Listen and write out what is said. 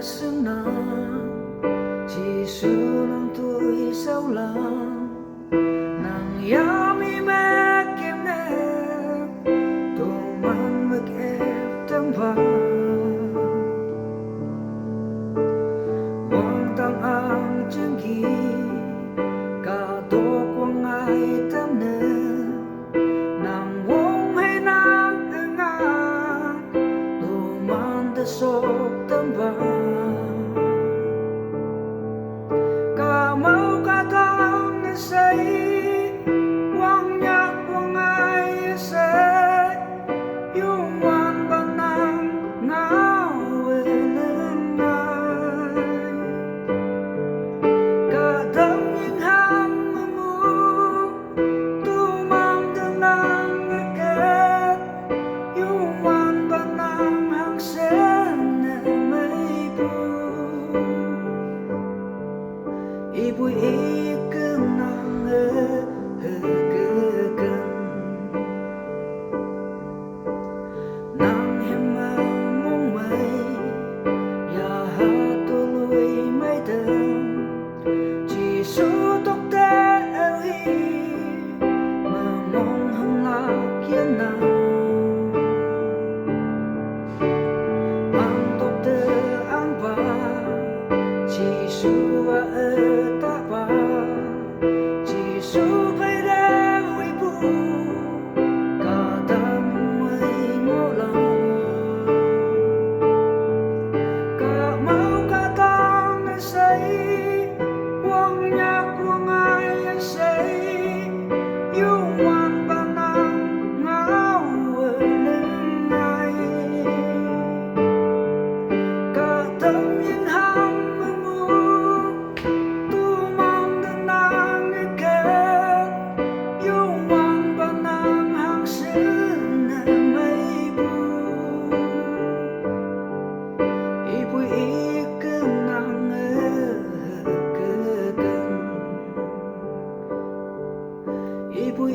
senang, chỉ sự lòng tôi sâu lắng nàng yami me kem ne tu man mek ep tâm vàng quang tăng ang chân kỳ cả tô quang ai tâm nè nàng wong hay nàng ngang tu man ta sok tâm vàng cả mau cả tăng say quang nhạc quang ai say yêu ngoan bằng nàng ngao về lên ai cả tâm những ham mưu tu mang thân nàng kết yêu ngoan bằng nàng hàng sen mây bu ibu ikeng nang hegegen nang hema mong mai ya ha tu lui mai đêm chỉ số tóc té hi mà mong hằng lạc yên nào ang tóc té ang ba chỉ số ta ba chỉ số phải ra vui bu cả tâm mây ngô lòng cả mau cả tăng say quang nhạc quang ai say yêu ngoan bằng nàng ngao ở lưng ai cả tâm những ham mưu tu mang thân nàng kết yêu ngoan bằng nàng hàng sen mây bu ibu ikeng nang hegegen ibu